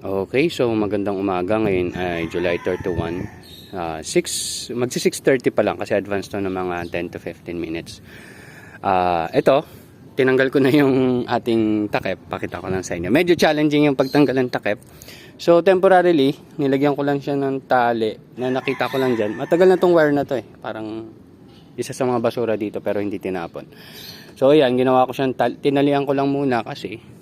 Okay, so magandang umaga. Ngayon ay July 31. 6 pa lang kasi advance to ng mga 10 to 15 minutes. Ito, tinanggal ko na yung ating takip. Pakita ko lang sa inyo. Medyo challenging yung pagtanggal ng takip. So temporarily, nilagyan ko lang siya ng tali na nakita ko lang dyan. Matagal na tong wire na to eh. Parang isa sa mga basura dito pero hindi tinapon. So ayan, ginawa ko siyang tinalian ko lang muna kasi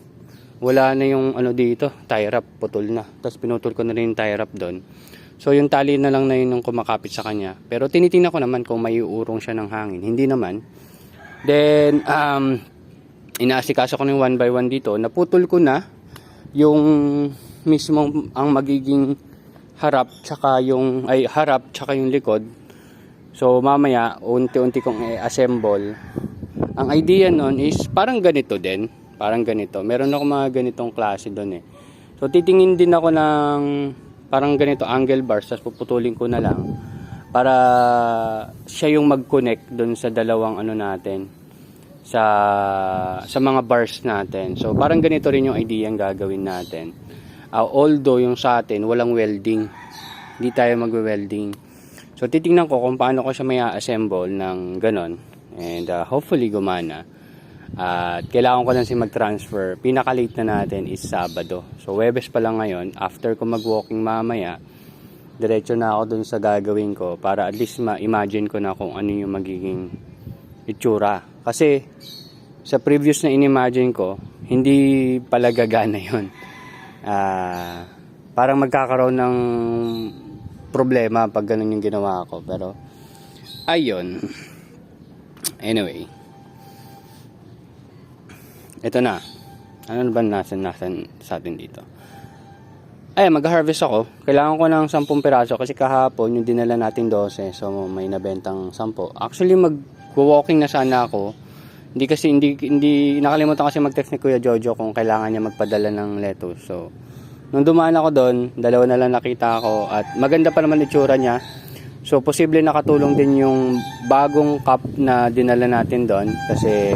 wala na yung ano dito, tie wrap, putol na. Tapos pinutol ko na rin yung tie wrap doon. So yung tali na lang na yun yung kumakapit sa kanya. Pero tinitingnan ko naman kung may uurong siya ng hangin. Hindi naman. Then inaasikaso ko ng 1 by 1 dito. Naputol ko na yung mismong ang magiging harap tsaka yung likod. So mamaya unti-unti kong i-assemble. Ang idea nun is parang ganito din. Parang ganito. Meron ako mga ganitong klase doon eh. So titingin din ako ng parang ganito angle bars, tapos puputulin ko na lang para siya yung mag-connect doon sa dalawang ano natin sa mga bars natin. So parang ganito rin yung idea ang gagawin natin. Although yung sa atin walang welding. Hindi tayo magwe-welding. So titingnan ko kung paano ko siya may assemble ng ganon. And hopefully gumana. At kailangan ko lang mag-transfer. Pinaka-late na natin is Sabado. So Webes pa lang ngayon. After ko mag-walking mamaya, diretso na ako dun sa gagawin ko para at least ma-imagine ko na kung ano yung magiging itsura. Kasi sa previous na in-imagine ko, hindi pala gagana yun. Parang magkakaroon ng problema pag ganun yung ginawa ko. Pero ayun. Anyway, ito na. Ano ba nasan sa atin dito? Ay, mag-harvest ako. Kailangan ko ng 10 piraso kasi kahapon yung dinala natin 12. So may nabentang 10. Actually mag-walking na sana ako. Hindi nakalimutan kasi mag-text ni Kuya Jojo kung kailangan niya magpadala ng lettuce. So nung dumaan ako doon, dalawa na lang nakita ako at maganda pa naman itsura niya. So posible nakatulong din yung bagong cup na dinala natin doon kasi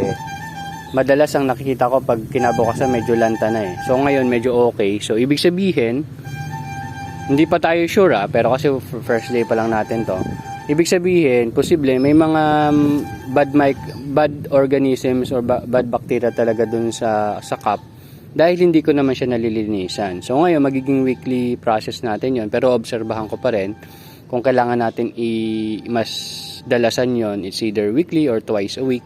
madalas ang nakikita ko pag kinabukasan medyo lanta na eh. So ngayon medyo okay. So ibig sabihin, hindi pa tayo sure pero kasi first day pa lang natin to. Ibig sabihin, posible may mga bad organisms or bad bacteria talaga dun sa cup dahil hindi ko naman siya nalilinisan. So ngayon magiging weekly process natin yon, pero obserbahan ko pa rin kung kailangan natin mas dalasan yon. It's either weekly or twice a week.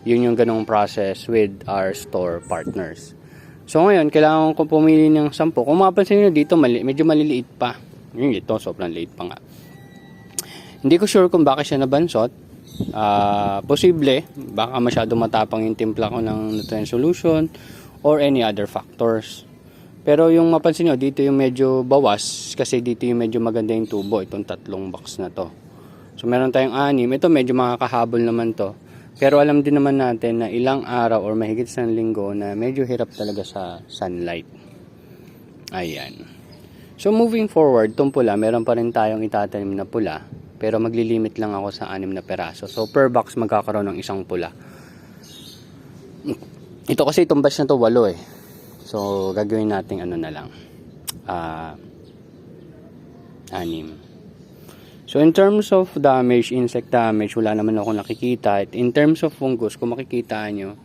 Yun yung ganong process with our store partners. So ngayon, kailangan ko pumili ng 10. Kung mapapansin nyo dito, medyo maliliit pa. Yung ito, sobrang liit pa nga. Hindi ko sure kung bakit siya nabansot. Posible, baka masyado matapang yung timpla ko ng nutrient solution or any other factors. Pero yung mapansin nyo, dito yung medyo bawas kasi dito yung medyo maganda yung tubo. Itong 3 box na to. So meron tayong 6. Ito medyo makakahabol naman to. Pero alam din naman natin na ilang araw or mahigit sa linggo na medyo hirap talaga sa sunlight. Ayan. So moving forward, itong pula, meron pa rin tayong itatanim na pula. Pero maglilimit lang ako sa 6 na peraso. So per box magkakaroon ng 1 pula. Ito kasi itong batch na to 8 eh. So gagawin natin ano na lang. 6. So in terms of damage, insect damage, wala naman ako nakikita. In terms of fungus, kung makikita nyo,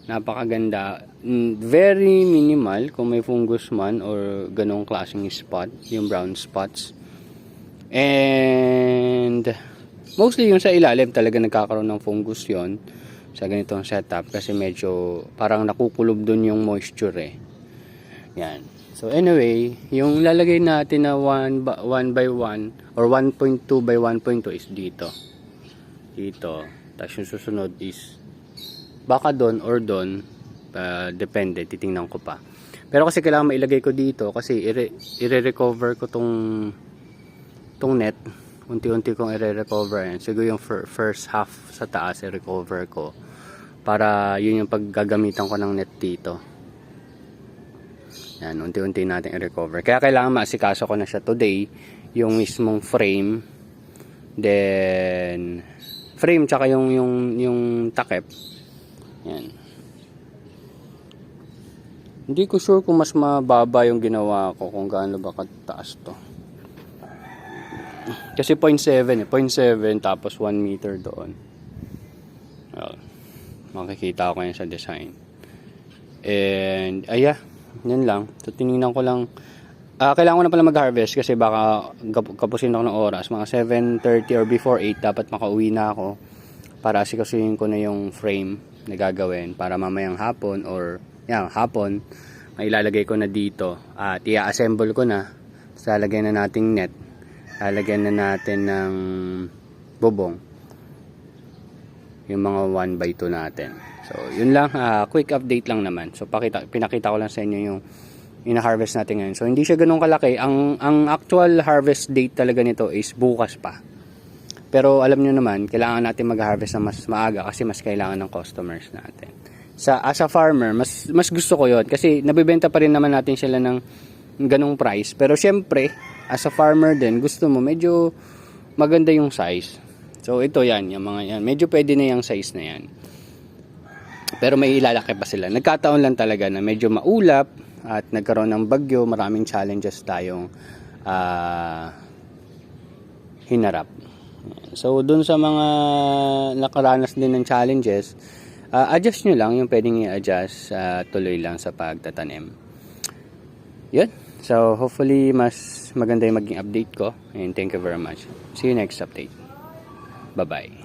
napakaganda. Very minimal kung may fungus man or ganong klaseng spot, yung brown spots. And mostly yung sa ilalim talaga nagkakaroon ng fungus yon sa ganitong setup kasi medyo parang nakukulob dun yung moisture eh. Yan. So anyway, yung lalagay natin na 1 by 1 or 1.2 by 1.2 is dito. Dito. Tapos yung susunod is baka doon or doon. Depende. Titingnan ko pa. Pero kasi kailangan mailagay ko dito kasi i-recover ko tong net. Unti-unti kong i-recover. Siguro yung first half sa taas i-recover ko. Para yun yung paggagamitan ko ng net dito. Yan, unti-unti natin i-recover. Kaya kailangan maasikaso ko na siya today. Yung mismong frame. Then, frame tsaka yung takip. Yan. Hindi ko sure kung mas mababa yung ginawa ko kung gaano ba kataas to. Kasi 0.7 tapos 1 meter doon. Well, makikita ko yan sa design. And yan lang. So tinignan ko lang. Kailangan ko na pala mag-harvest kasi baka kapusin ako ng oras. Mga 7:30 or before 8 dapat makauwi na ako para asikasuhin ko na yung frame na gagawin para mamayang hapon or hapon may ilalagay ko na dito at i-assemble ko na. Lalagyan na nating net. Lalagyan na natin ng bubong yung mga 1x2 natin. So yun lang, quick update lang naman. So pinakita ko lang sa inyo yung ina-harvest natin ngayon. So hindi siya ganun kalaki. Ang actual harvest date talaga nito is bukas pa. Pero alam nyo naman, kailangan natin mag-harvest na mas maaga kasi mas kailangan ng customers natin. As a farmer, mas gusto ko yon kasi nabibenta pa rin naman natin sila ng ganung price. Pero syempre, as a farmer din, gusto mo medyo maganda yung size. So ito yan, yung mga yan. Medyo pwede na yung size na yan. Pero may ilalaki pa sila. Nagkataon lang talaga na medyo maulap at nagkaroon ng bagyo, maraming challenges tayong hinarap. So dun sa mga nakaranas din ng challenges, adjust nyo lang yung pwedeng i-adjust, tuloy lang sa pagtatanim. Yun. So hopefully mas maganda yung maging update ko, and thank you very much. See you next update. Bye bye.